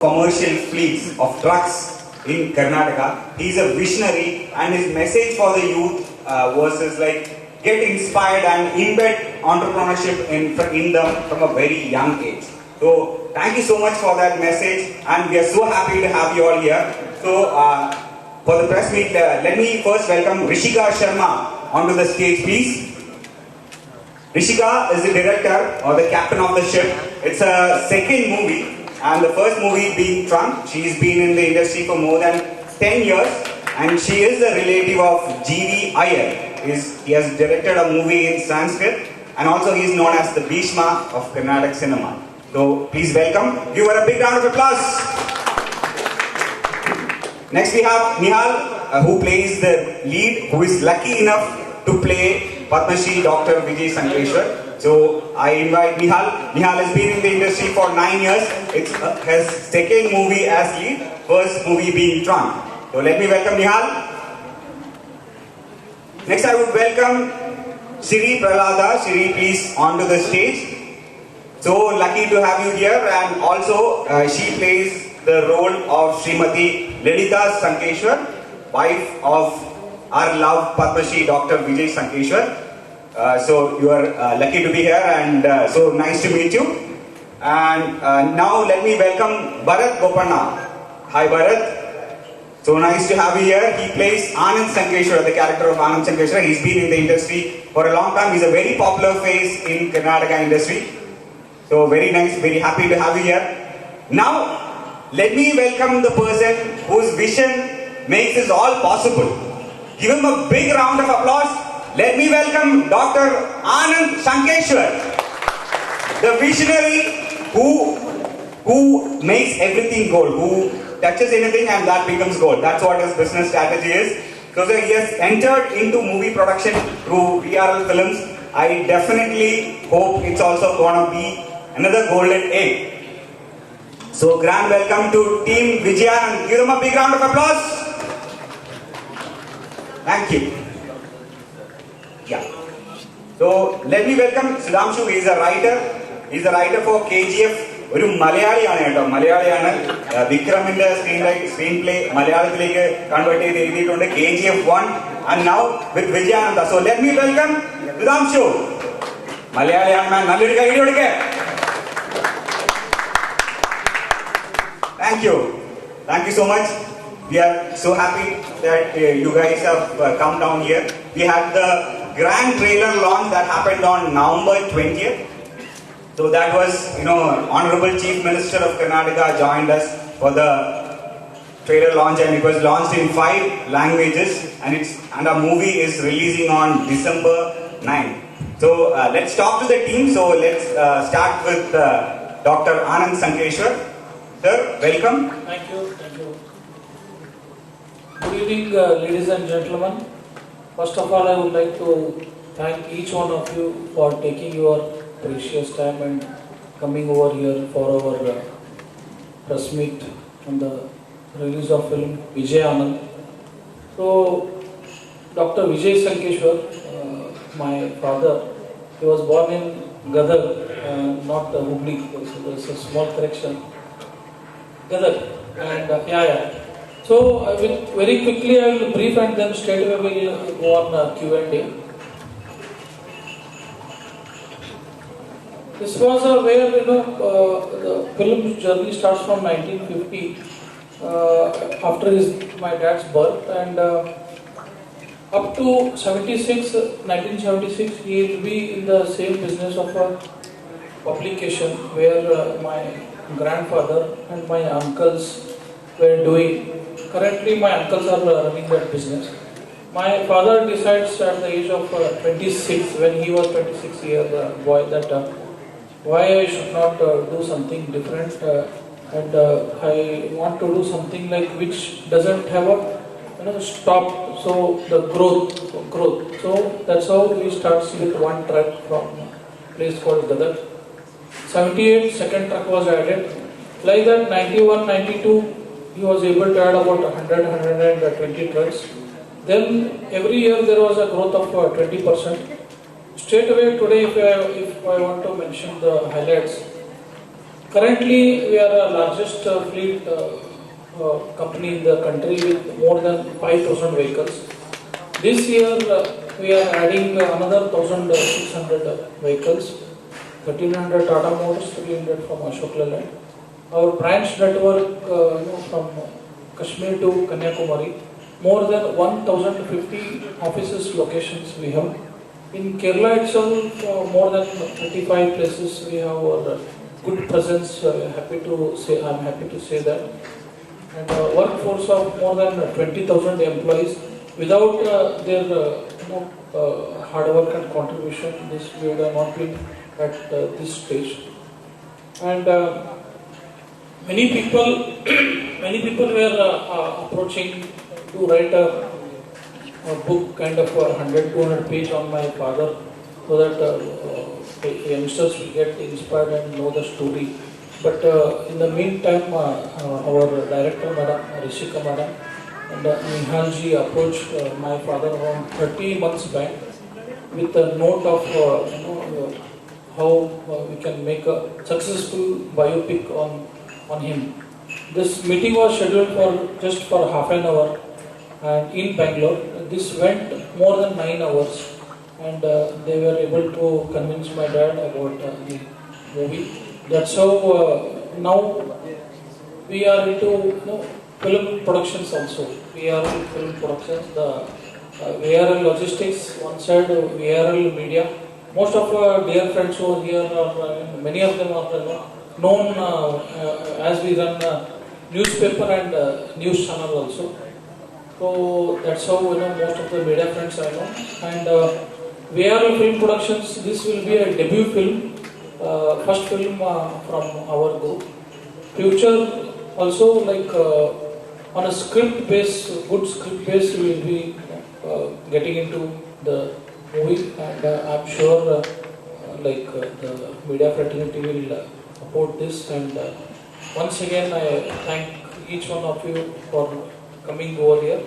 commercial fleets of trucks in Karnataka. He's a visionary, and his message for the youth was like get inspired and embed entrepreneurship in them from a very young age. So thank you so much for that message, and we are so happy to have you all here. So for the press meet, let me first welcome Rishika Sharma onto the stage, please. Rishika is the director or the captain of the ship. It's a second movie, and the first movie being Trunk. She's been in the industry for more than 10 years, and she is a relative of G.V. Iyer. He has directed a movie in Sanskrit, and also he is known as the Bhishma of Carnatic cinema. So please welcome. Give her a big round of applause. Next we have Nihal, who plays the lead, who is lucky enough to play Padma Shri Dr. Vijay Sankeshwar. So I invite Nihal. Nihal has been in the industry for 9 years. It's his second movie as lead, first movie being Trunk. So let me welcome Nihal. Next I would welcome Shri Pralada. Shri, please onto the stage. So lucky to have you here, and also she plays the role of Srimati Lalita Sankeshwar, wife of our loved Padma Shri Dr. Vijay Sankeshwar. So you are lucky to be here, and so nice to meet you. And now let me welcome Bharat Gopanna. Hi Bharat. So nice to have you here. He plays Anand Sankeshwar, the character of Anand Sankeshwar. He's been in the industry for a long time. He's a very popular face in Karnataka industry. So very nice, very happy to have you here. Now, let me welcome the person whose vision makes this all possible. Give him a big round of applause. Let me welcome Dr. Anand Sankeshwar, the visionary who makes everything gold, who touches anything and that becomes gold. That's what his business strategy is. So he has entered into movie production through VRL Films. I definitely hope it's also going to be another golden egg. So grand welcome to Team Vijayanand. Give them a big round of applause. Thank you. Yeah. So let me welcome Sudhamshu. He is a writer. He is a writer for KGF. ഒരു മലയാളിയാണ് കേട്ടോ, മലയാളിയാണ്. വിക്രമിന്റെ screenplay മലയാളത്തിലേക്ക് convert ചെയ്ത് എഴുതിയിട്ടുണ്ട്, KGF1, and now with Vijayanand. So let me welcome Sudhamshu. മലയാളിയാണ്, നല്ലൊരു കൈ കൊടുക്കേ. Thank you. Thank you so much. We are so happy that you guys have come down here. We had the grand trailer launch that happened on November 20th. So that was, Honorable Chief Minister of Karnataka joined us for the trailer launch, and it was launched in 5 languages, and our movie is releasing on December 9th. So let's talk to the team. So let's start with Dr. Anand Sankeshwar. Sir, welcome. Thank you. Good evening, ladies and gentlemen. First of all, I would like to thank each one of you for taking your precious time and coming over here for our press meet on the release of film Vijayanand. So, Dr. Vijay Sankeshwar, my father, he was born in Gadar, not Hubli. So there's a small correction. Gadar, and So, very quickly I will brief, and then straight away we will go on Q&A. This was where the film journey starts from 1950, after my dad's birth, and up to 1976, he will be in the same business of a publication where my grandfather and my uncles were doing. Currently, my uncles are running that business. My father decides at the age of 26, when he was 26-year boy, that why I should not do something different, and I want to do something like which doesn't have a stop. So the growth. So that's how we start with one truck from a place called Gadar. 78, second truck was added. Like that, 91, 92, he was able to add about 120 trucks. Then every year there was a growth of 20%. Straight away today, if I want to mention the highlights, Currently, we are the largest fleet company in the country with more than 5,000 vehicles. This year, we are adding another 1,600 vehicles, 1,300 Tata Motors, 300 from Ashok Leyland. Our branch network from Kashmir to Kanyakumari, more than 1,050 offices locations we have. In Kerala itself, more than 35 places we have our good presence. I'm happy to say that. And workforce of more than 20,000 employees. Without their hard work and contribution, this we would have not been at this stage. And many people were approaching to write a book, kind of 100-200 page on my father, so that youngsters will get inspired and know the story. But in the meantime, our director, Madam Rishika Madam, and Nihalji approached my father around 30 months back with a note of how we can make a successful biopic on him. This meeting was scheduled for half an hour, and in Bangalore. This went more than 9 hours, and they were able to convince my dad about the movie. That's how now we are into film productions also. We are in film productions. The VRL Logistics, one side VRL Media. Most of our dear friends over here are, many of them are known as we run newspaper and news channel also. So that's how most of the media friends I know. And VRL Film Productions, this will be a debut film, first film from our group. Future also, like on a script base, good script base, we will be getting into the movie, and I'm sure the media fraternity will support this. And once again, I thank each one of you for coming over here,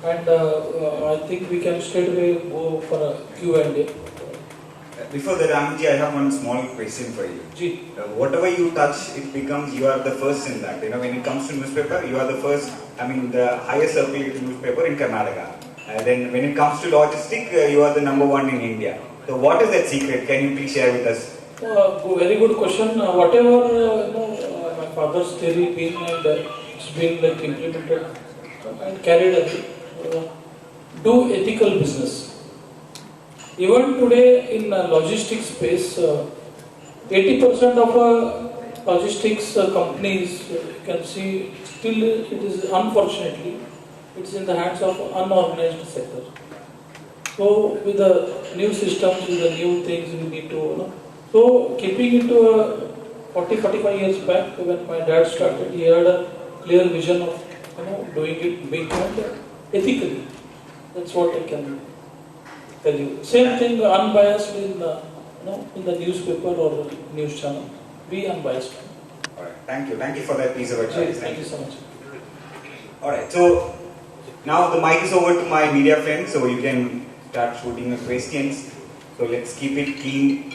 and I think we can straight away go for a Q&A. Before that, Ramji, I have one small question for you. Ji. Whatever you touch, it becomes, you are the first in that. When it comes to newspaper, you are the first, the highest circulated newspaper in Karnataka. Then when it comes to logistics, you are the number one in India. So what is that secret? Can you please share with us? Very good question. Whatever my father's theory been, and it's been implemented and carried away. Do ethical business. Even today in logistics space, 80% of logistics companies, you can see, still it is, unfortunately, it's in the hands of unorganized sector. So with the new systems, with the new things we need to, so keeping it to 40-45 years back, when my dad started, he had a clear vision of doing it big and ethically. That's what I can tell you. Same thing, unbiased in the newspaper or news channel. Be unbiased. Alright, thank you for that piece of advice. Thank you so much. Alright, so now the mic is over to my media friends, so you can start shooting your questions. So let's keep it clean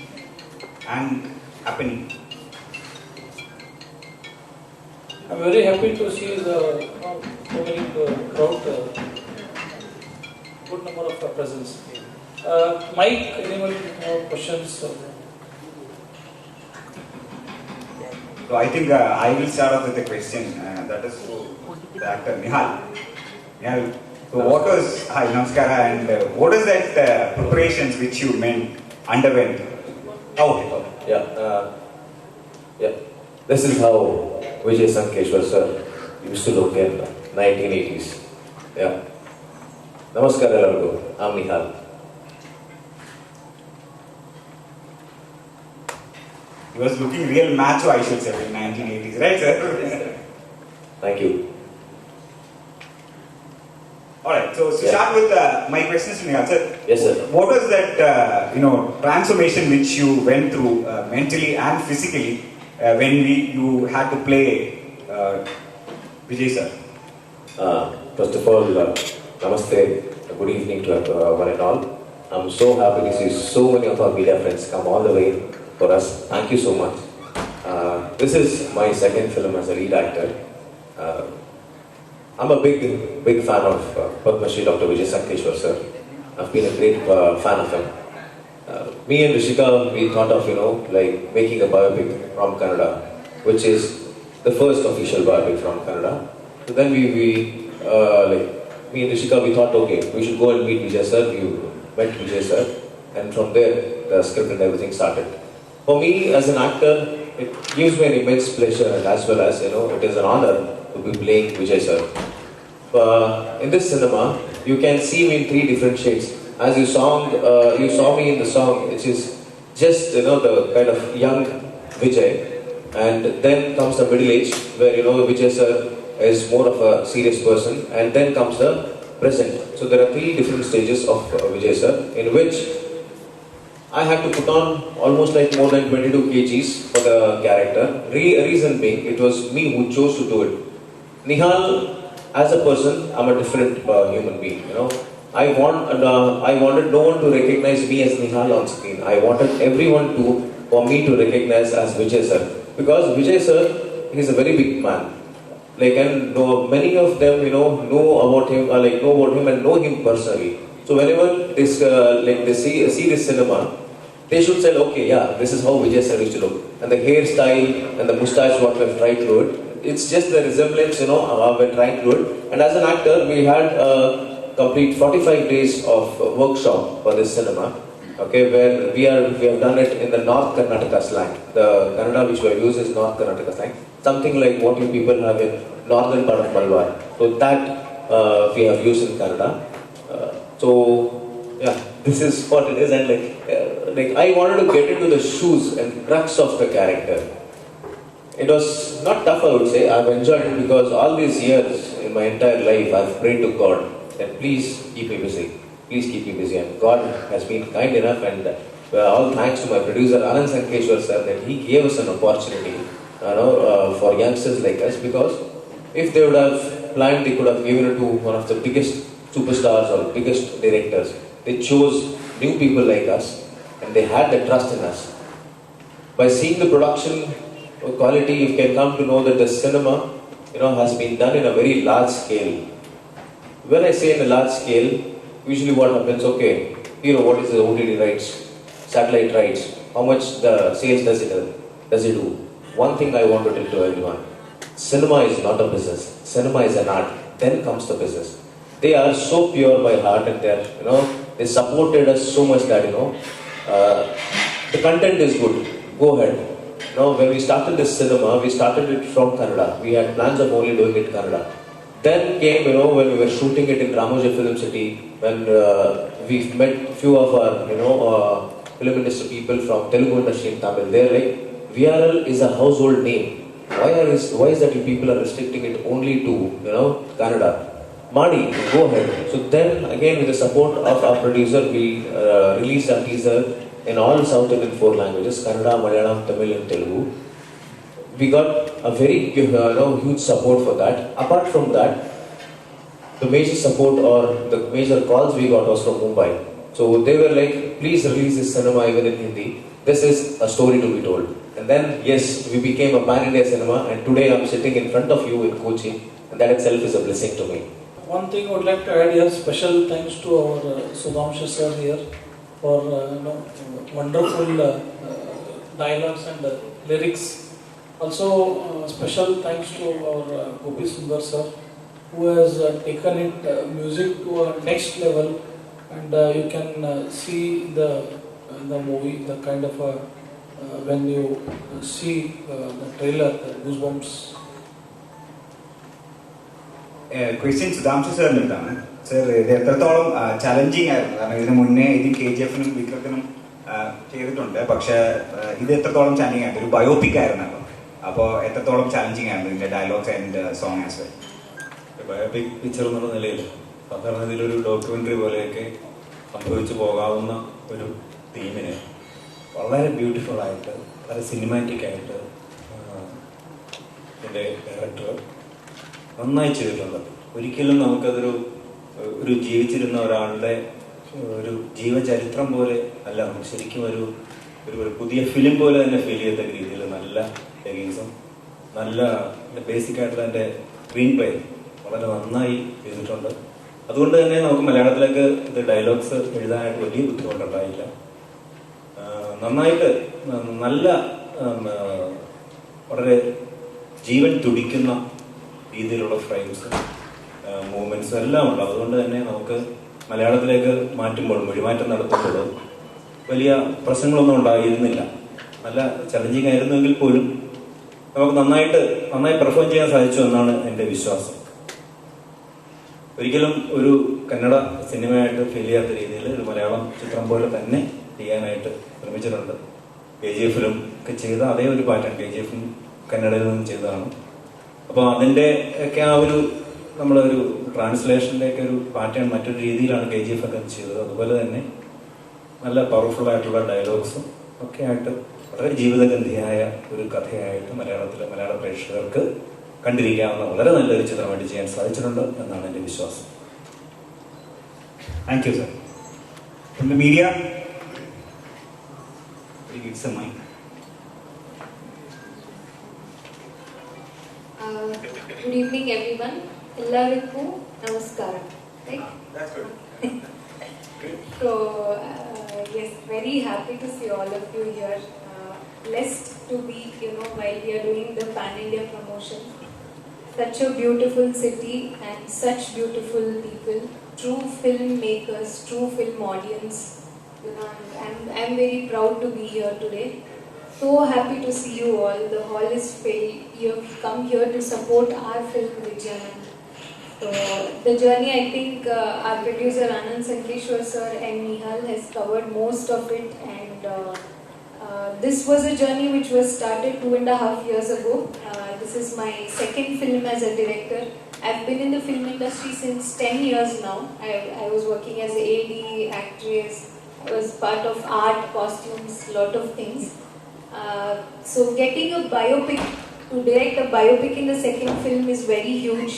and happening. I'm very happy to see the so many crowd, good number of presence. Mike, anyone have questions? So I think I will start off with a question. That is to the actor Nihal. Nihal, so what was, hi, namaskara, and what is that preparations which you underwent? Yeah. This is how Vijay Sankeshwar sir used to look in 1980s. Yeah. Namaskara everyone. I'm Nihal. He was looking real macho, I should say, in 1980s, right, sir? Thank you. Alright, so to start with my questions to Nihal, sir. Yes, sir. What was that, transformation which you went through mentally and physically when you had to play Vijay, sir? First of all, namaste. Good evening to one and all. I'm so happy to see so many of our media friends come all the way for us. Thank you so much. this is my second film as a lead actor. I'm a big fan of Padma Shri Dr. Vijay Sankeshwar sir. I've been a great fan of him. Me and Rishika, we thought of, like making a biopic from Kannada, which is the first official biopic from Kannada. So then me and Rishika, we thought, okay, we should go and meet Vijay sir. We met Vijay sir, and from there, the script and everything started. For me, as an actor, it gives me an immense pleasure, and as well as, it is an honor to be playing Vijay sir. In this cinema, you can see me in 3 different shades. As you saw me in the song, which is just, the kind of young Vijay, and then comes the middle age, where, Vijay sir is more of a serious person, and then comes the present. So there are 3 different stages of Vijay sir, in which I had to put on almost like more than 22 kgs for the character. Reason being, it was me who chose to do it. Nihal, as a person, I'm a different human being, I wanted no one to recognize me as Nihal on screen. I wanted everyone for me to recognize as Vijay sir. Because Vijay sir, he's a very big man. And many of them, know about him and know him personally. So whenever they see this cinema, they should say, okay, yeah, this is how Vijay sir used to look. And the hairstyle and the moustache, what we've tried to do it, it's just the resemblance, we're trying to do it. And as an actor, we had a complete 45 days of workshop for this cinema, okay, where we have done it in the North Karnataka slang. The Kannada which we have used is North Karnataka slang, something like what you people have in northern part of Malwar. So that we have used in Kannada. Yeah, this is what it is, and I wanted to get into the shoes and crux of the character. It was not tough, I would say. I've enjoyed it because all these years in my entire life, I've prayed to God that please keep me busy. Please keep me busy. And God has been kind enough, and all thanks to my producer, Sankeshwar sir, that he gave us an opportunity for youngsters like us, because if they would have planned, they could have given it to one of the biggest superstars or biggest directors. They chose new people like us, and they had the trust in us. By seeing the production quality, you can come to know that the cinema, has been done in a very large scale. When I say in a large scale, usually what happens, okay, what is the OTT rights, satellite rights, how much the sales does it do? One thing I want to tell to everyone, cinema is not a business. Cinema is an art. Then comes the business. They are so pure by heart, and they supported us so much that, the content is good. Go ahead. When we started this cinema, we started it from Kannada. We had plans of only doing it Kannada. Then came, when we were shooting it in Ramoja Film City, when we met few of our, film industry people from Telugu industry in Tamil. They're like, VRL is a household name. Why is that you people are restricting it only to, Kannada? Madi, go ahead. So then, again, with the support of our producer, we released a teaser in all South Indian 4 languages, Kannada, Malayalam, Tamil and Telugu. We got a very huge support for that. Apart from that, the major support or the major calls we got was from Mumbai. So they were like, please release this cinema even in Hindi. This is a story to be told. And then, yes, we became a pan-India cinema, and today I'm sitting in front of you in Kochi, and that itself is a blessing to me. One thing I would like to add here, special thanks to our Sudhamshu sir here for wonderful dialogues and lyrics. Also, special thanks to our Gopi Sundar sir, who has taken it music to a next level, and you can see the movie, the kind of when you see the trailer, the goosebumps. Question Sudhamshu sir നിന്നാണ് sir. ഇത് എത്രത്തോളം challenging ആയിരുന്നു? കാരണം ഇതിന് മുന്നേ ഇത് KGF വിക്രത്തിനും ചെയ്തിട്ടുണ്ട്, പക്ഷെ ഇത് എത്രത്തോളം ചലഞ്ചിങ് ആയിരുന്നു? ഒരു ബയോപിക് ആയിരുന്നല്ലോ, അപ്പോൾ എത്രത്തോളം ചലഞ്ചിങ് ആയിരുന്നു ഇതിന്റെ dialogues and song as well? Biopic picture എന്നുള്ള നിലയിൽ സാധാരണ ഇതിലൊരു ഡോക്യുമെൻ്ററി പോലെയൊക്കെ സംഭവിച്ചു പോകാവുന്ന ഒരു തീമിനെ വളരെ ബ്യൂട്ടിഫുൾ ആയിട്ട്, വളരെ സിനിമാറ്റിക് ആയിട്ട് എൻ്റെ ഡയറക്ടർ നന്നായി ചെയ്തിട്ടുണ്ട്. ഒരിക്കലും നമുക്കതൊരു ജീവിച്ചിരുന്ന ഒരാളുടെ ഒരു ജീവചരിത്രം പോലെ അല്ല, നമുക്ക് ശരിക്കും ഒരു പുതിയ ഫിലിം പോലെ തന്നെ ഫീൽ ചെയ്ത രീതിയിൽ നല്ല ടേക്കിങ്സും നല്ല ബേസിക് ആയിട്ടുള്ള എൻ്റെ സ്ക്രീൻ പ്ലേ വളരെ നന്നായി ചെയ്തിട്ടുണ്ട്. അതുകൊണ്ട് തന്നെ നമുക്ക് മലയാളത്തിലേക്ക് ഇത് ഡയലോഗ്സ് എഴുതാനായിട്ട് വലിയ ബുദ്ധിമുട്ടുണ്ടായില്ല. നന്നായിട്ട് നല്ല വളരെ ജീവൻ തുടിക്കുന്ന രീതിയിലുള്ള ഫ്രെയിംസും മൂവ്മെൻറ്റ്സും എല്ലാം ഉണ്ട്. അതുകൊണ്ട് തന്നെ നമുക്ക് മലയാളത്തിലേക്ക് മാറ്റുമ്പോൾ മൊഴിമാറ്റം നടത്തുമ്പോൾ വലിയ പ്രശ്നങ്ങളൊന്നും ഉണ്ടായിരുന്നില്ല. നല്ല ചലഞ്ചിങ് ആയിരുന്നെങ്കിൽ പോലും നമുക്ക് നന്നായി പെർഫോം ചെയ്യാൻ സാധിച്ചു എന്നാണ് എൻ്റെ വിശ്വാസം. ഒരിക്കലും ഒരു കന്നഡ സിനിമയായിട്ട് ഫീൽ ചെയ്യാത്ത രീതിയിൽ ഒരു മലയാളം ചിത്രം പോലെ തന്നെ ചെയ്യാനായിട്ട് ശ്രമിച്ചിട്ടുണ്ട്. KGF ഒക്കെ ചെയ്ത അതേ ഒരു പാറ്റേൺ KGF കന്നഡയിൽ നിന്നും ചെയ്തതാണ്. അപ്പോൾ അതിൻ്റെ ഒക്കെ ആ ഒരു നമ്മളൊരു ട്രാൻസ്ലേഷനിലേക്ക് ഒരു പാറ്റേൺ മറ്റൊരു രീതിയിലാണ് KGF ഒക്കെ ചെയ്തത്. അതുപോലെ തന്നെ നല്ല പവർഫുൾ ആയിട്ടുള്ള ഡയലോഗ്സും ഒക്കെ ആയിട്ട് വളരെ ജീവിതഗന്ധിയായ ഒരു കഥയായിട്ട് മലയാള പ്രേക്ഷകർക്ക് കണ്ടിരിക്കാവുന്ന വളരെ നല്ലൊരു ചിത്രമായിട്ട് ചെയ്യാൻ സാധിച്ചിട്ടുണ്ട് എന്നാണ് എൻ്റെ വിശ്വാസം. Thank you, sir. From the media, it's a mic. Good evening, everyone. Ellarikku namaskaram. Right? That's good. So, yes, very happy to see all of you here. Blessed to be, while we are doing the Pan India promotion. Such a beautiful city and such beautiful people, true filmmakers, true film audience. I'm very proud to be here today. So happy to see you all. The hall is filled. You have come here to support our film Vijayanand. So the journey, I think our producer Anand Sankeshwar sir and Nihal has covered most of it, and this was a journey which was started 2.5 years ago. This is my second film as a director. I've been in the film industry since 10 years now. I was working as a AD, actress. I was part of art, costumes, lot of things. So getting a biopic, to direct a biopic in the second film is very huge.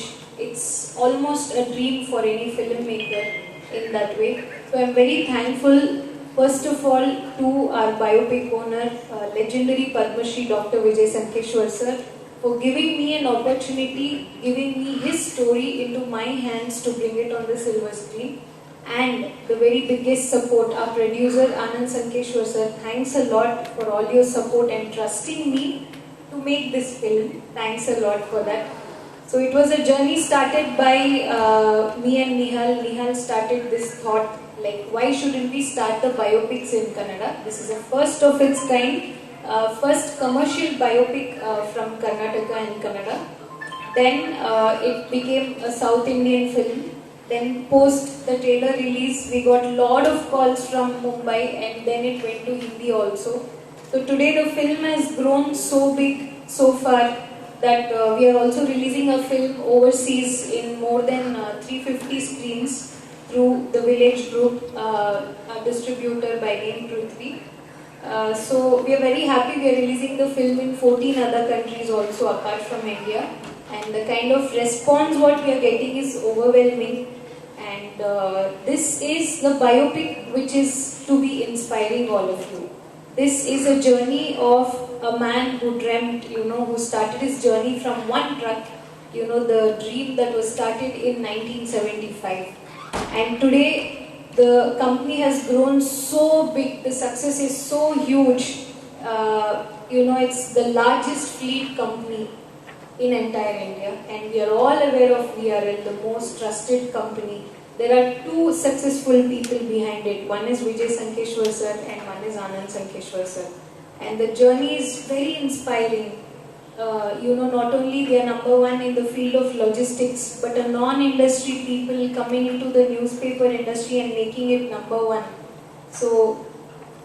It's almost a dream for any filmmaker in that way. So I'm very thankful, first of all, to our biopic owner, legendary Padma Shri Dr. Vijay Sankeshwar sir, for giving me an opportunity, giving me his story into my hands to bring it on the silver screen. And the very biggest support, our producer Anand Sankeshwar sir, thanks a lot for all your support and trusting me to make this film. Thanks a lot for that. So it was a journey started by me and Nihal. Nihal started this thought, like, why shouldn't we start the biopics in Kannada? This is the first of its kind, first commercial biopic from Karnataka and Kannada. Then it became a South Indian film. Then post the trailer release, we got a lot of calls from Mumbai, and then it went to Hindi also. So today the film has grown so big so far that we are also releasing a film overseas in more than 350 screens through the Village Group, a distributor by name Prithvi. So we are very happy. We are releasing the film in 14 other countries also apart from India, and the kind of response what we are getting is overwhelming. And this is the biopic which is to be inspiring all of you. This is a journey of a man who dreamt, who started his journey from one truck, the dream that was started in 1975. And today the company has grown so big, the success is so huge. It's the largest fleet company in entire India, and we are all aware of VRL, the most trusted company. There are two successful people behind it. One is Vijay Sankeshwar sir and one is Anand Sankeshwar sir. And the journey is very inspiring. Not only they are number one in the field of logistics, but a non-industry people coming into the newspaper industry and making it number one. So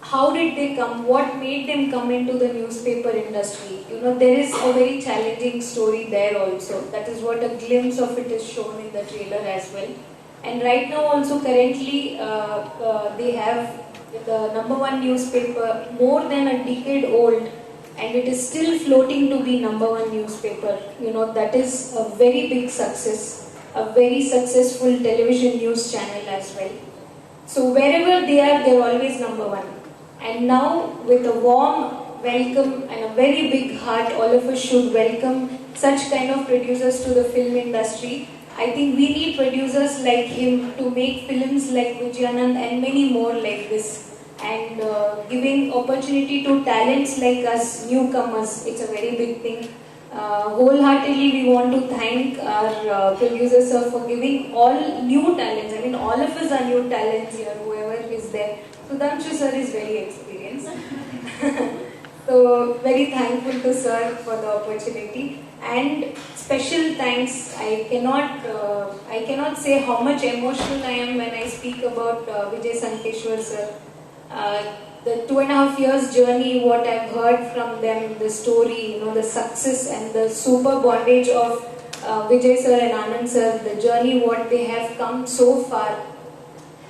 how did they come? What made them come into the newspaper industry? There is a very challenging story there also. That is what a glimpse of it is shown in the trailer as well. And right now also currently they have the number one newspaper, more than a decade old, and it is still floating to be number one newspaper. That is a very big success, a very successful television news channel as well. So wherever they are always number one. And now with a warm welcome and a very big heart. All of us should welcome such kind of producers to the film industry. I think we need producers like him to make films like Vijayanand and many more like this. And giving opportunity to talents like us, newcomers, it's a very big thing. Wholeheartedly we want to thank our producer sir for giving all new talents. I mean, all of us are new talents here, whoever is there. Sudhanshu sir is very experienced. So very thankful to sir for the opportunity. And special thanks, I cannot say how much emotional I am when I speak about Vijay Sankeshwar sir. The 2.5 years journey, what I've heard from them, the story, the success and the super bondage of Vijay sir and Anand sir, the journey, what they have come so far.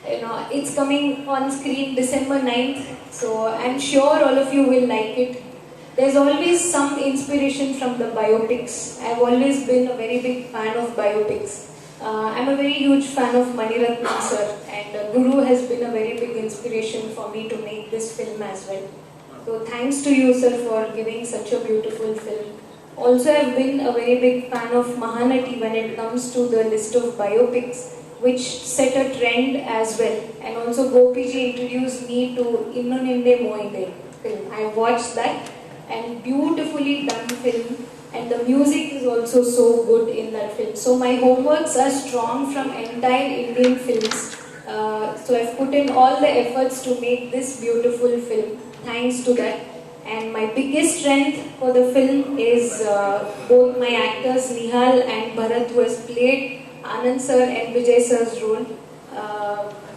It's coming on screen December 9th, so I'm sure all of you will like it. There's always some inspiration from the biopics. I've always been a very big fan of biopics. I'm a very huge fan of Maniratnam sir, and Guru has been a very big inspiration for me to make this film as well. So thanks to you sir for giving such a beautiful film. Also, I've been a very big fan of Mahanati when it comes to the list of biopics, which set a trend as well. And also Gopiji introduced me to Innu Ninde Moinde film. I watched that, and beautifully done film. And the music is also so good in that film. So my homeworks are strong from entire Indian films. So I've put in all the efforts to make this beautiful film. Thanks to that. And my biggest strength for the film is both my actors Nihal and Bharat, who has played Anand sir and Vijay sir's role.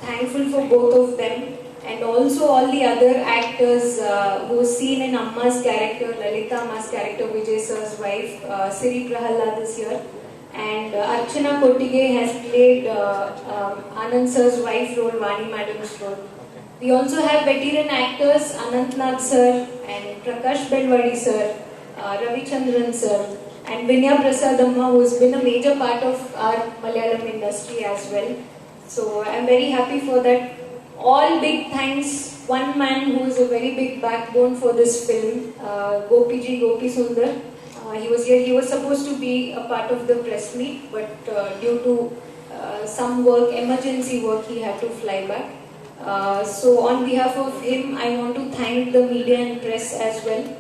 Thankful for both of them. And also all the other actors who are seen in Amma's character, Lalita Amma's character, Vijay sir's wife, Siri Prahalad is here. And Archana Kottige has played Anand sir's wife role, Vani madam's role. We also have veteran actors Anantnath sir and Prakash Belwadi sir, Ravi Chandran sir, and Vinya Prasadamma, who has been a major part of our Malayalam industry as well. So I'm very happy for that. All big thanks, one man who is a very big backbone for this film, Gopiji, Gopi Sundar. He was here, he was supposed to be a part of the press meet, but due to some work, emergency work, he had to fly back. So on behalf of him, I want to thank the media and press as well.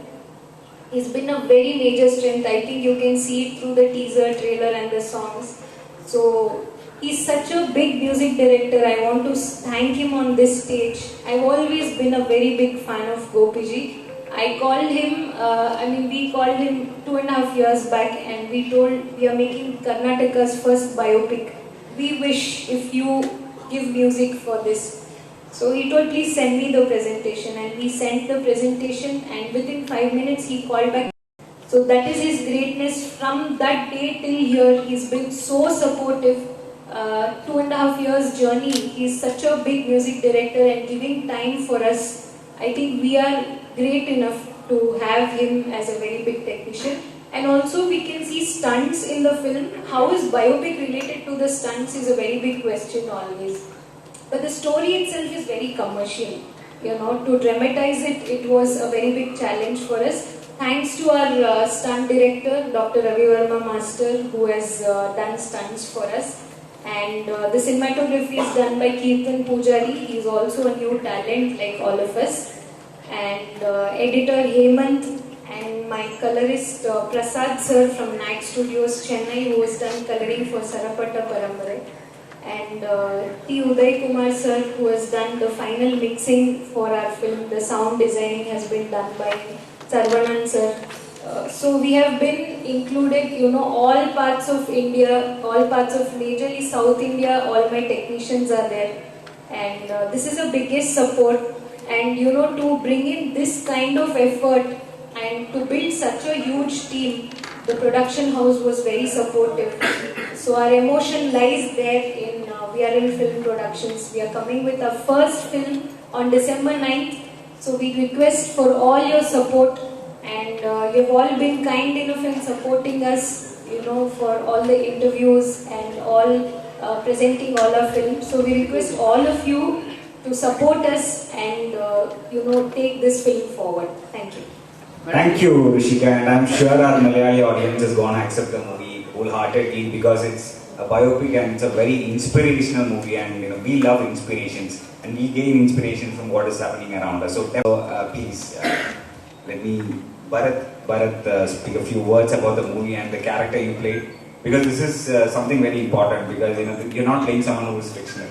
He's been a very major strength. I think you can see it through the teaser, trailer and the songs. So he's such a big music director. I want to thank him on this stage. I've always been a very big fan of Gopiji. I called him, we called him 2.5 years back, and we told we are making Karnataka's first biopic. We wish if you give music for this. So he told, please send me the presentation, and we sent the presentation, and within 5 minutes he called back. So that is his greatness. From that day till here, he's been so supportive. 2.5 years journey, he's such a big music director and giving time for us. I think we are great enough to have him as a very big technician. And also we can see stunts in the film. How is biopic related to the stunts is a very big question always. But the story itself is very commercial. To dramatize it, it was a very big challenge for us. Thanks to our stunt director, Dr. Ravi Verma Master, who has done stunts for us. And the cinematography is done by Kirtan Pujari. He is also a new talent like all of us. And editor Hemant, and my colorist Prasad sir from Nag Studios, Chennai, who has done coloring for Sarapatta Paramare. And T. Uday Kumar sir, who has done the final mixing for our film. The sound designing has been done by Sarvanan sir. So we have been included, all parts of India, all parts of majorly South India, all my technicians are there. And this is the biggest support. And to bring in this kind of effort and to build such a huge team, the production house was very supportive. So our emotion lies there in VRL Film Productions. We are coming with our first film on December 9th. So we request for all your support. And you've all been kind enough in supporting us, for all the interviews and all presenting all our films. So we request all of you to support us and, take this film forward. Thank you. Thank you, Rishika, and I'm sure our Malayali audience is going to accept the movie wholeheartedly because it's a biopic and it's a very inspirational movie, and we love inspirations and we gain inspiration from what is happening around us. So please let me Bharat speak a few words about the movie and the character you played, because this is something very important, because you're not playing someone who is fictional.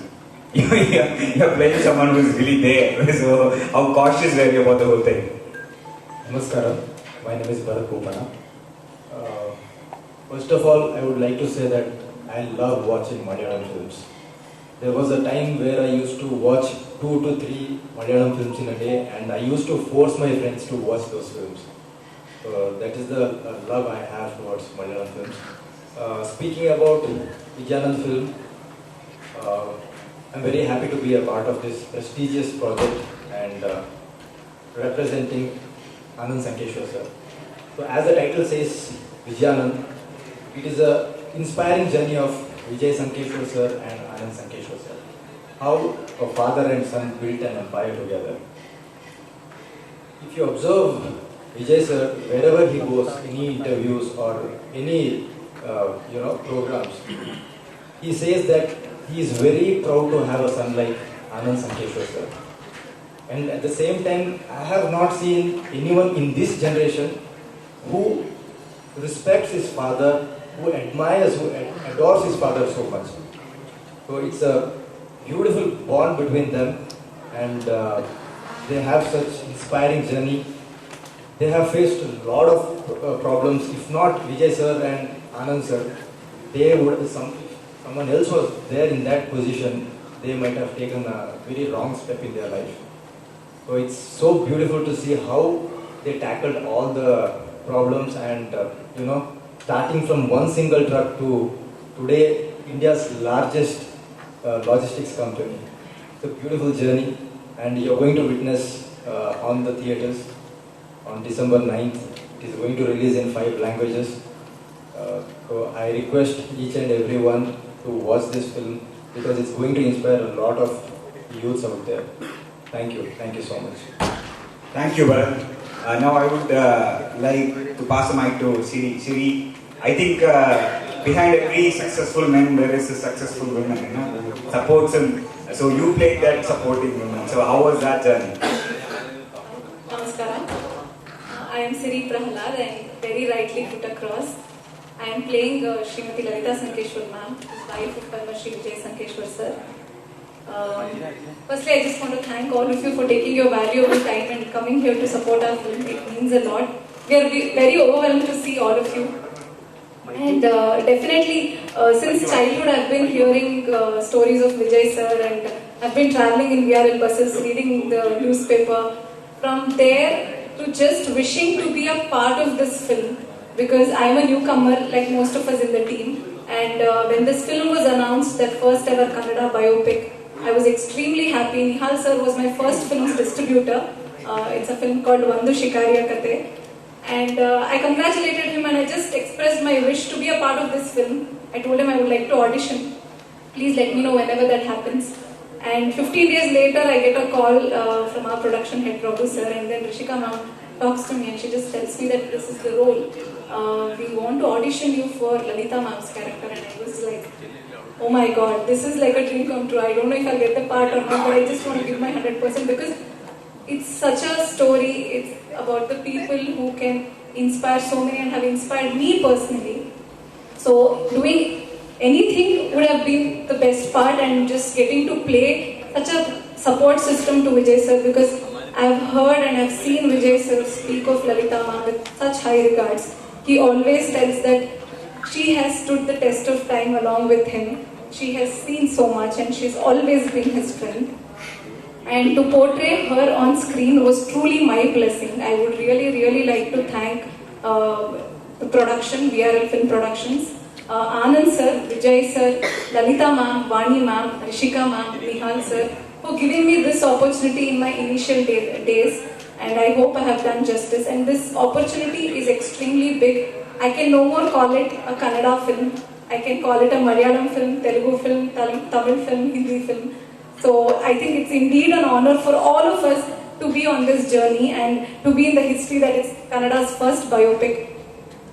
You're playing someone who is really there. So how cautious were you about the whole thing? Namaskaram, my name is Bharat Bhupana. First of all, I would like to say that I love watching Malayalam films. There was a time where I used to watch 2 to 3 Malayalam films in a day, and I used to force my friends to watch those films. That is the love I have towards Malayalam films. Speaking about Vijayanand film, I'm very happy to be a part of this prestigious project and representing Anand Sankeshwar sir. So as the title says, Vijayanand, it is an inspiring journey of Vijay Sankeshwar sir and Anand Sankeshwar sir. How a father and son built an empire together. If you observe Vijay sir, wherever he goes, any interviews or any programs, he says that he is very proud to have a son like Anand Sankeshwar sir. And at the same time, I have not seen anyone in this generation who respects his father, who admires, who adores his father so much. So it's a beautiful bond between them, and they have such inspiring journey. They have faced a lot of problems. If not Vijay sir and Anand sir, they would someone else was there in that position, they might have taken a very wrong step in their life. So it's so beautiful to see how they tackled all the problems, and starting from one single truck to today India's largest logistics company. It's a beautiful journey, and you're going to witness on the theatres on December 9th. It is going to release in 5 languages. So I request each and everyone to watch this film, because it's going to inspire a lot of youths out there. Thank you so much. Thank you, Bharat. Now I would like to pass the mic to Siri. Siri, I think behind every successful man there is a successful woman, who supports him. So you played that supporting woman. So how was that journey? Namaskaram. I am Siri Prahalad, and very rightly put across. I am playing Srimati Lalita Sankeshwar ma'am, wife of Padma Shri Vijay Sankeshwar sir. Firstly, I just want to thank all of you for taking your valuable time and coming here to support our film. It means a lot. We are very overwhelmed to see all of you. And definitely, since childhood, I've been hearing stories of Vijay sir, and I've been traveling in VRL buses, reading the newspaper. From there to just wishing to be a part of this film, because I'm a newcomer, like most of us in the team. And when this film was announced, that first ever Kannada biopic, I was extremely happy. Nihal sir was my first film's distributor. It's a film called Vandu Shikariya Kate. And I congratulated him, and I just expressed my wish to be a part of this film. I told him I would like to audition. Please let me know whenever that happens. And 15 days later, I get a call from our production head, Prabhu sir, and then Rishika ma'am talks to me, and she just tells me that this is the role. We want to audition you for Lalita ma'am's character. And I was like, oh my god, this is like a dream come true. I don't know if I'll get the part or not, but I just want to give my 100%, because it's such a story. It's about the people who can inspire so many and have inspired me personally. So doing anything would have been the best part, and just getting to play such a support system to Vijay sir, because I've heard and I've seen Vijay sir speak of Lalita ma'am with such high regards. He always tells that she has stood the test of time along with him. She has seen so much, and she's always been his friend. And to portray her on screen was truly my blessing. I would really like to thank the production, VRL Film Productions, Anand sir, Vijay sir, Lalita ma'am, Vani ma'am, Rishika ma'am, Nihal sir, for giving me this opportunity in my initial days. And I hope I have done justice. And this opportunity is extremely big. I can no more call it a Kannada film. I can call it a Malayalam film, Telugu film, Tamil film, Hindi film. So I think it's indeed an honor for all of us to be on this journey and to be in the history that is Kannada's first biopic.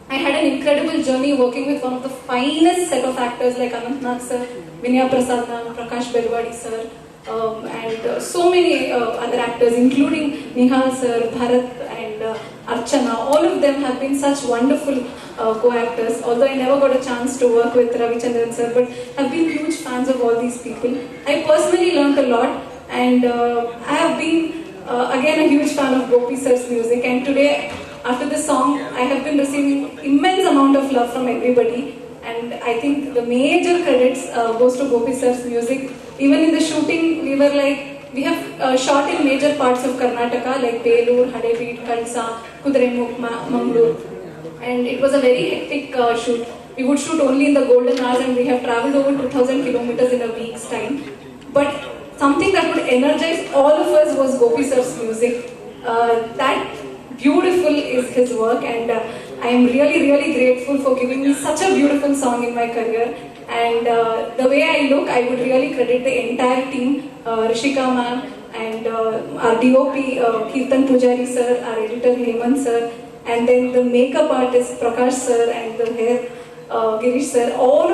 I had an incredible journey working with one of the finest set of actors like Anantnag sir, Vinaya Prasad ma'am, Prakash Berwadi sir, and so many other actors, including Nihal sir, Bharat and Archana. All of them have been such wonderful co-actors. Although I never got a chance to work with Ravichandran sir, but I've been huge fans of all these people. I personally learned a lot, and I have been again a huge fan of Gopi sir's music. And today, after this song, I have been receiving immense amount of love from everybody. And I think the major credits goes to Gopi sir's music. Even in the shooting, we were like, we have shot in major parts of Karnataka like Belur, Hadebeet, Kalsa, Kudremukh, Mangalore. And it was a very hectic shoot. We would shoot only in the golden hours, and we have travelled over 2,000 kilometers in a week's time. But something that would energize all of us was Gopi sir's music. That beautiful is his work, and I am really grateful for giving me such a beautiful song in my career. And the way I look, I would really credit the entire team, Rishika ma'am, and our DOP Kirtan Pujari sir, our editor Hemant sir, and then the makeup artist Prakash sir, and the hair Girish sir.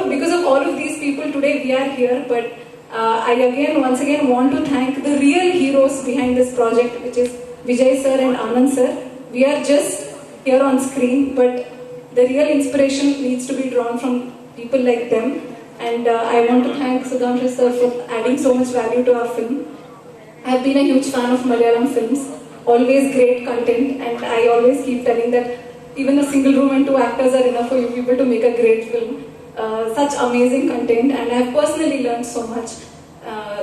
Because of all of these people, today we are here. But I once again want to thank the real heroes behind this project, which is Vijay sir and Anand sir. We are just here on screen, but the real inspiration needs to be drawn from people like them. And I want to thank Sudhanshu sir for adding so much value to our film. I have been a huge fan of Malayalam films, always great content, and I always keep telling that even a single room and 2 actors are enough for you people to make a great film. Such amazing content, and I have personally learned so much.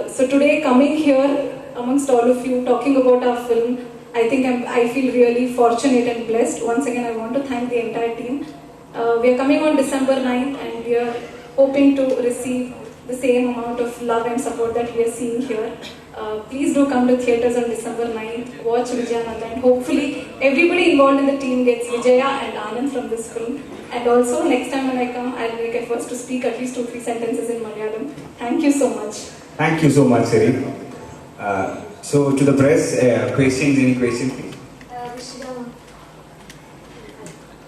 So today, coming here amongst all of you, talking about our film, I think I feel really fortunate and blessed. Once again, I want to thank the entire team. We are coming on December 9th, and we are hoping to receive the same amount of love and support that we are seeing here. Please do come to theatres on December 9th, watch Vijayanand, and hopefully everybody involved in the team gets Vijaya and Anand from this film. And also, next time when I come, I'll make efforts to speak at least 2-3 sentences in Malayalam. Thank you so much. Thank you so much, Siri. So to the press, questions, any questions please?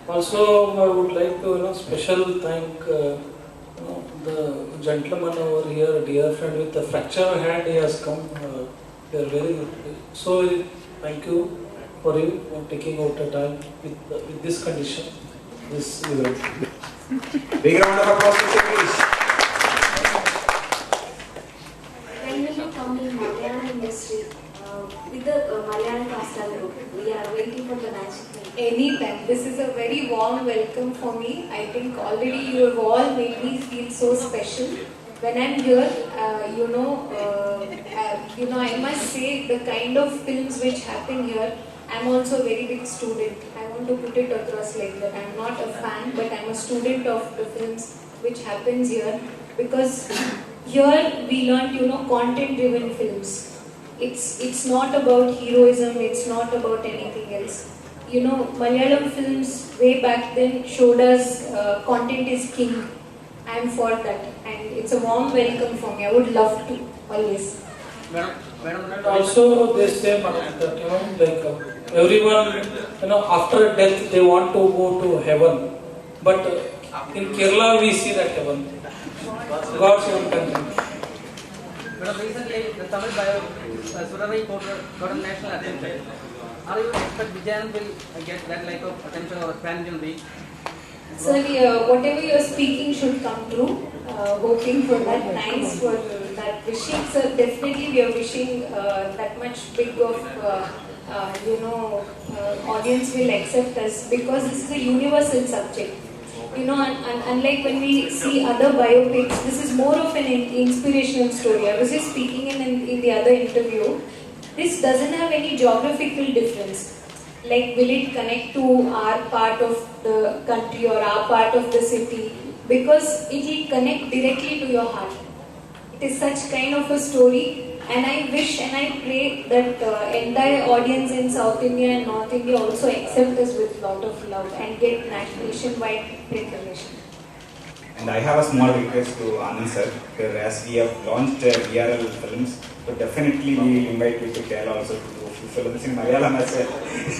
Also, I would like to special thank the gentleman over here, dear friend with the fractured hand. He has come. They are very good. So thank you for you taking out the time with this condition, this event. Big round of applause to Siri. When will you come in Malayalam industry with the Malayalam cast alone? We are waiting for the magic. Anytime. This is a very warm welcome for me. I think already you have all made me feel so special. When I'm here, I must say the kind of films which happen here, I'm also a very big student. I want to put it across like that. I'm not a fan, but I'm a student of the films which happens here, because here we learned, content-driven films. It's not about heroism. It's not about anything else. Malayalam films way back then showed us content is king. I'm for that, and it's a warm welcome for me. I would love to always. And also they say that everyone after death they want to go to heaven, but in Kerala we see that heaven. God's own country. But recently, the Tamil bio Surarai got a national attention. Are you expect Vijayanand will get that like of attention or pan-Indian reach? Sir, whatever you're speaking should come true. Hoping for that. Thanks for that wishing, sir. Definitely, we are wishing that much big of audience will accept us, because this is a universal subject. And unlike when we see other biopics, this is more of an inspirational story. I was just speaking in the other interview. This doesn't have any geographical difference. Like, will it connect to our part of the country or our part of the city? Because it will connect directly to your heart. It is such kind of a story, and I wish and I pray that the entire audience in South India and North India also accept us with lot of love and get nationwide recognition. And I have a small request to Anand sir, as we have launched VRL films, so definitely we will invite you to Kerala also to do films in Malayalam as well.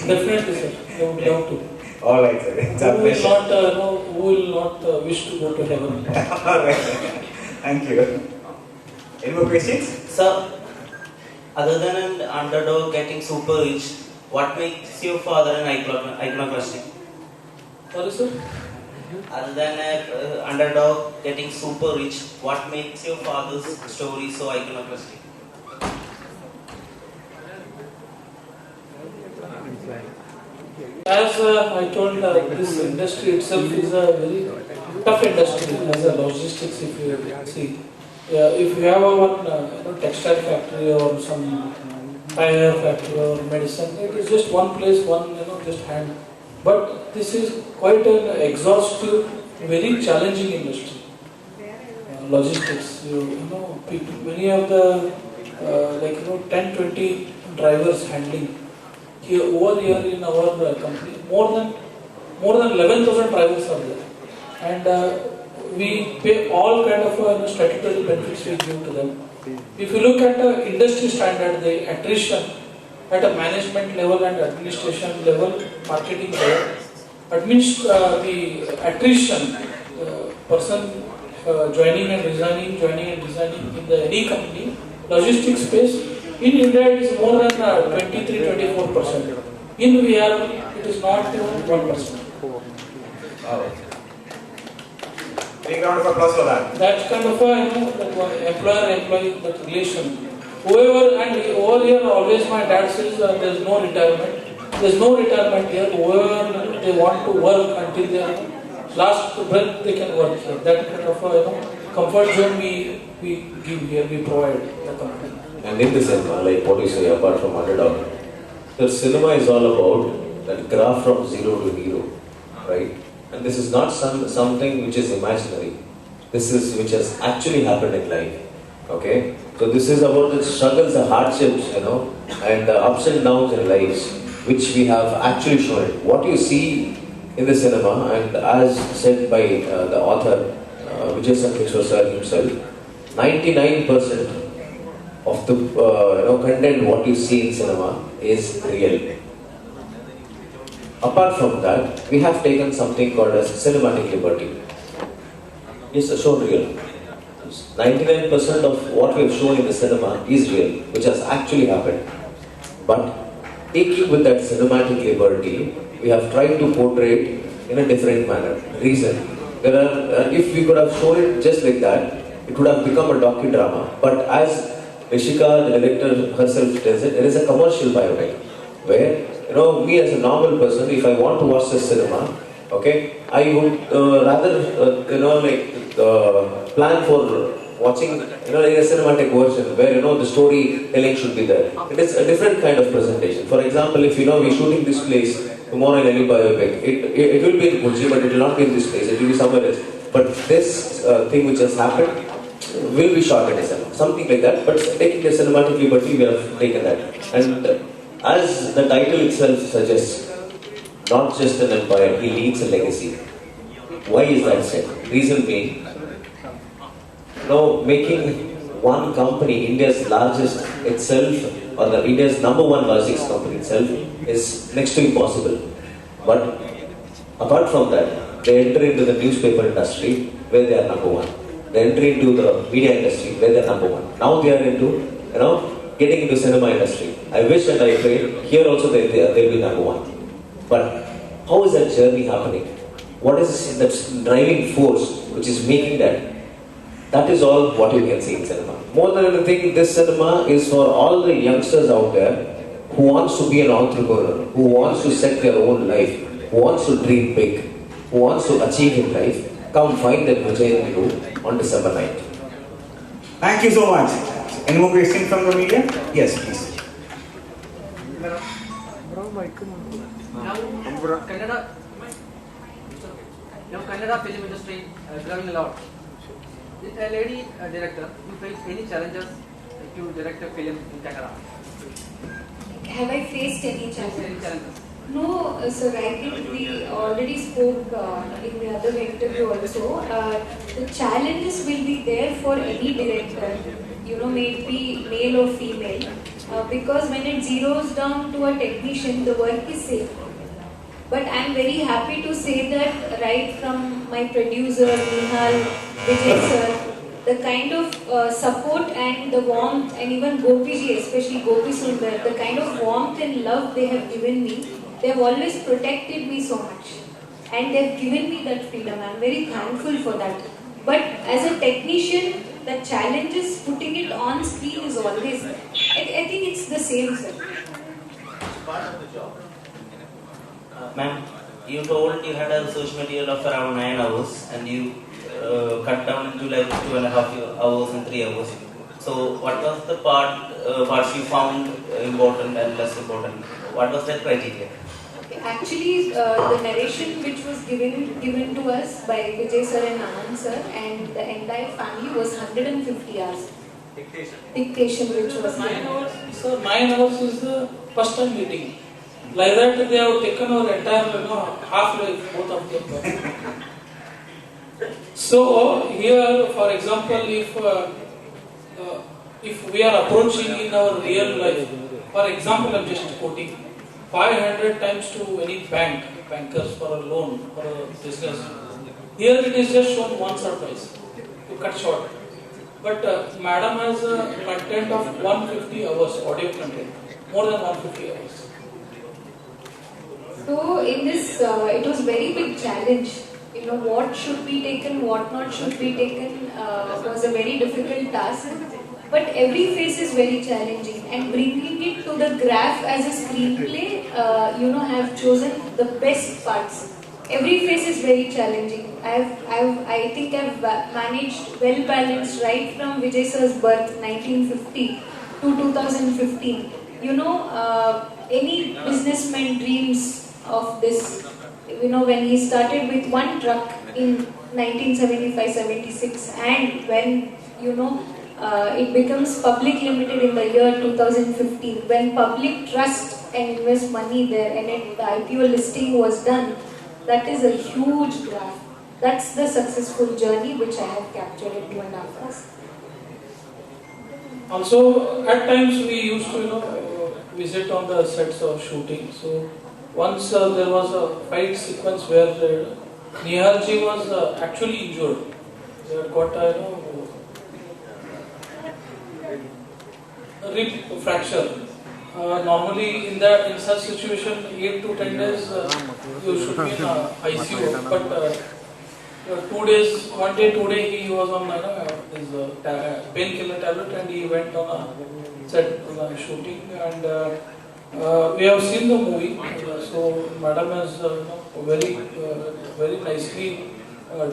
Definitely, sir. I would love to. All right, sir. It's a Who will pleasure. not, who will not wish to go to heaven? All right. Thank you. Any more questions? Sir, other than an underdog getting super rich, what makes your father an iconoclastic? Sorry, sir? Other than an underdog getting super rich, what makes your father's story so iconoclastic? As I told, this industry itself is a very tough industry as a logistics. If you see, if you have one textile factory or some tire factory or medicine, it is just one place, one just hand. But this is quite an exhaustive, very challenging industry. Logistics, people, many of the 10, 20 drivers handling. Here, over here in our company, more than 11,000 drivers are there, and we pay all kind of statutory benefits we give to them. If you look at the industry standard, the attrition at a management level and administration level, marketing level, the attrition, person joining and resigning in any company, logistics space. In India, it is more than 23-24%. In VR, it is not even 1%. Big round of applause for that. That's kind of a employer-employee relation. Whoever, and over here always my dad says there is no retirement. There is no retirement here. Whoever they want to work until their last breath, they can work here. That kind of comfort zone we give here, we provide the company. And in the cinema, like what you say, apart from underdog, the cinema is all about that graph from zero to hero, right? And this is not something which is imaginary. This is which has actually happened in life, okay? So this is about the struggles, the hardships, and the ups and downs in lives, which we have actually shown. What you see in the cinema, and as said by the author, Vijay Sankeshwar sir himself, 99% of the content what you see in cinema is real. Apart from that, we have taken something called as cinematic liberty. It's shown real. 99% of what we have shown in the cinema is real, which has actually happened. But taking with that cinematic liberty, we have tried to portray it in a different manner. Reason: if we could have shown it just like that, it would have become a docudrama. But as Rishika, the director herself tells it, there is a commercial biopic where, me as a normal person, if I want to watch the cinema, okay, I would rather, plan for watching, in a cinematic version where, the storytelling should be there. It is a different kind of presentation. For example, if, we're shooting this place tomorrow in any biopic, it will be in Kochi, but it will not be in this place, it will be somewhere else. But this thing which has happened will be shot in a cinema, something like that, but taking the cinematic liberty, we have taken that. And as the title itself suggests, not just an empire, he leaves a legacy. Why is that said? Reason being, making one company, India's largest itself, or the India's number one logistics company itself, is next to impossible. But apart from that, they enter into the newspaper industry where they are number one. They enter into the media industry where they are number one. Now they are into, getting into cinema industry. I wish and I pray here also they'll be number one. But how is that journey happening? What is that driving force which is making that? That is all what you can see in cinema. More than anything, this cinema is for all the youngsters out there who wants to be an entrepreneur, who wants to set their own life, who wants to dream big, who wants to achieve in life. Come find that Vijay on December 9th. Thank you so much. Any more questions from the media? Yes, please. Now Kannada film industry growing a lot. With a lady director, you face any challenges to direct a film in Kannada? Have I faced any challenges? Any challenges? No, sir, I think we already spoke in the other interview also. The challenges will be there for any director, may it be male or female. because when it zeroes down to a technician, the work is safe. But I'm very happy to say that right from my producer, Nihal, Vijay sir, the kind of support and the warmth, and even Gopiji, especially Gopi Sundar, the kind of warmth and love they have given me, they have always protected me so much. And they have given me that freedom. I'm very thankful for that. But as a technician, the challenge is putting it on screen is always there. I think it's the same, sir. Part of the job. Ma'am, you told you had a research material of around 9 hours and you cut down into like 2.5 hours and 3 hours. So what was the parts you found important and less important? What was that criteria? Actually, the narration which was given to us by Vijay sir and Anand sir and the entire family was 150 hours. Dictation which was 9 hours, sir, 9 hours is the first time meeting. Like that they have taken our entire, half life, both of them. So here, for example, if we are approaching in our real life, for example, I'm just quoting 500 times to any bankers for a loan, for a business. Here it is just shown once or twice to cut short. But madam has a content of 150 hours, audio content, more than 150 hours. So in this, it was very big challenge. What should be taken, what not should be taken was a very difficult task. But every phase is very challenging, and bringing it to the graph as a screenplay, I have chosen the best parts. Every phase is very challenging. I think I've managed well balanced right from Vijay sir's birth, 1950 to 2015. Any businessman dreams of this. When he started with one truck in 1975-76, and when it becomes public limited in the year 2015, when public trust and invest money there, and the IPO listing was done. That is a huge graph. That's the successful journey which I have captured in 2.5 hours. Also, at times we used to, visit on the sets of shooting. So once there was a fight sequence where Nihal ji was actually injured. They had got a rib fracture. Normally in such situation 8 to 10 days you should be in ICU, but 2 days, 1 day, 2 days he was on his painkiller tablet and he went on a set shooting, and we have seen the movie. So madam has very nicely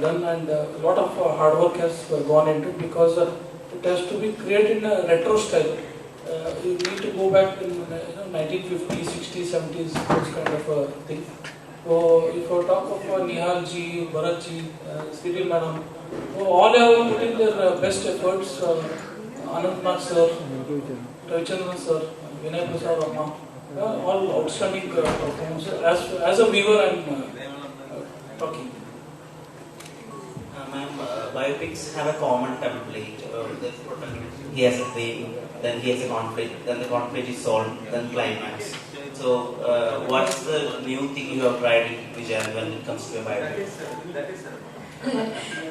done, and a lot of hard work has gone into it, because it has to be created in a retro style. You need to go back in 1950s, 60s, 70s, those kind of thing. So if you talk of Nihal ji, Bharat ji, Sri madam, all have put in their best efforts. Anand sir, Ravichandran sir, Vinay Prasad Amma, all outstanding performances. As a viewer, I am talking. Ma'am, biopics have a common template. He has a theme, then he has a conflict, then the conflict is solved, then climax. So, what's the new thing you have tried in Vijay when it comes to a biopic?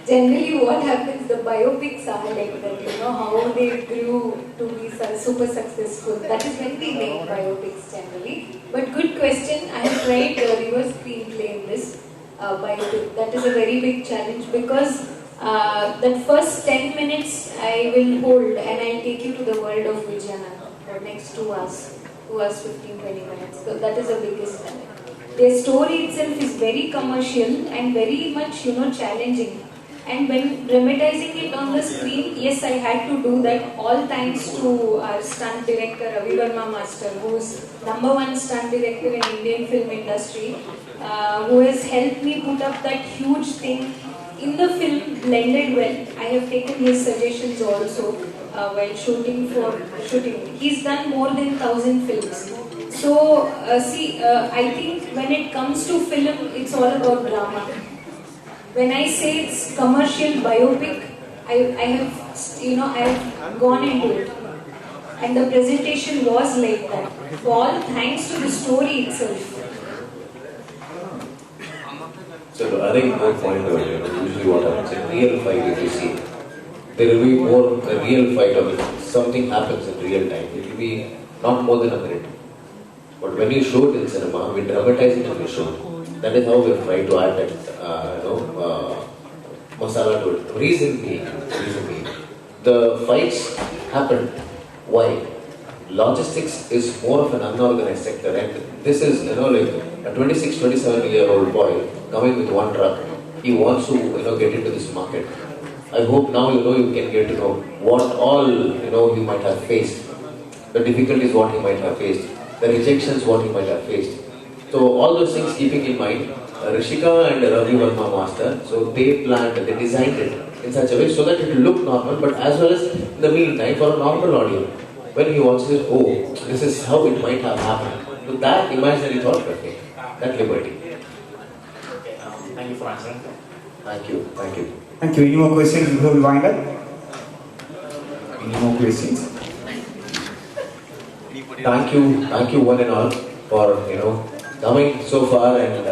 Generally, what happens, the biopics are like that, how they grew to be super successful. That is when we make biopics generally. But good question, I have tried reverse screenplay in this biopic. That is a very big challenge, because that first 10 minutes I will hold and I'll take you to the world of Vijayanand for next 2 hours, 2 hours 15-20 minutes. So that is the biggest challenge. Their story itself is very commercial and very much, challenging. And when dramatizing it on the screen, yes, I had to do that, all thanks to our stunt director Ravi Verma Master, who is #1 stunt director in Indian film industry, who has helped me put up that huge thing. In the film, blended well. I have taken his suggestions also while shooting. He's done more than 1,000 films. So, I think when it comes to film, it's all about drama. When I say it's commercial biopic, I have gone into it. and the presentation was like that. So all thanks to the story itself. So adding more point over here, usually what happens in real fight, if you see, there will be more a real fight of it. Something happens in real time. It will be not more than a minute. But when you show it in cinema, we dramatize it in the show. That is how we try to add that, masala to it. Reason being, the fights happen. Why? Logistics is more of an unorganized sector, and this is, like a 26, 27-year-old boy coming with one truck. He wants to, get into this market. I hope now, you can get to know what all, he might have faced. The difficulties what he might have faced. The rejections what he might have faced. So all those things keeping in mind, Rishika and Ravi Verma master, so they planned, they designed it in such a way so that it will look normal, but as well as in the meantime for a normal audience, when he watches it, oh, this is how it might have happened. So that imaginary thought, okay, that liberty. Okay, thank you for answering. Thank you. Thank you. Any more questions before we wind up? Any more questions? Thank you one and all for coming so far and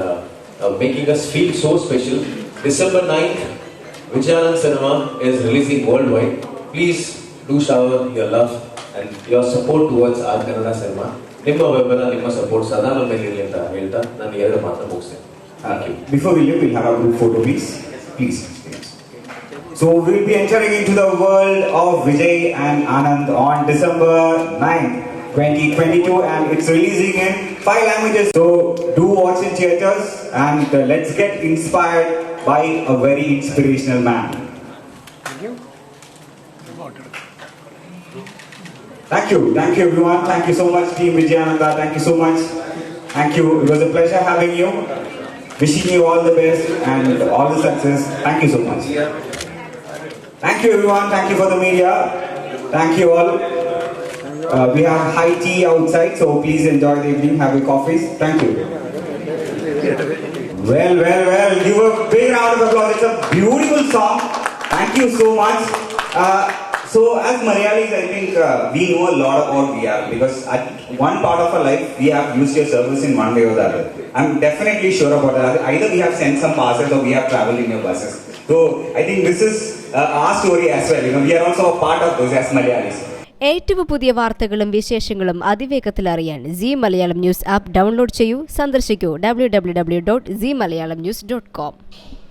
making us feel so special. December 9th, Vijayanand cinema is releasing worldwide. Please do shower your love and your support towards our Kannada cinema. Nimma ಬೆಂಬಲ ನಿಮ್ಮ support ಸದಾ ನಮ್ಮ ಮೇಲೆ ಇರಲಿ ಅಂತ ಹೇಳ್ತಾ ನಾನು ಎರಡು ಮಾತು ಮುಗಿಸ್ತೇನೆ. Thank you. Before we leave, we'll have a group photo, please. Please. So we'll be entering into the world of Vijay and Anand on December 9th, 2022, and it's releasing in 5 languages. So do watch in theaters and let's get inspired by a very inspirational man. Thank you everyone. Thank you so much, Team Vijayananda. Thank you so much. Thank you. It was a pleasure having you. Wishing you all the best and all the success. Thank you so much. Thank you everyone. Thank you for the media. Thank you all. We have high tea outside, so please enjoy the evening. Have your coffees. Thank you. Well. Give a big round of applause. It's a beautiful song. Thank you so much. So as Malayalis, I think we know a lot about VR because at one part of our life we have used your service in one way or the other. I'm definitely sure about that. Either we have sent some passes or we have traveled in your buses. So I think this is our story as well. We are also a part of this as Malayalis. ഏറ്റവും പുതിയ വാർത്തകളും വിശേഷങ്ങളും അതിവേഗത്തിൽ അറിയാൻ Zee Malayalam news app download ചെയ്യൂ. സന്ദർശിക്കൂ www.zeemalayalamnews.com.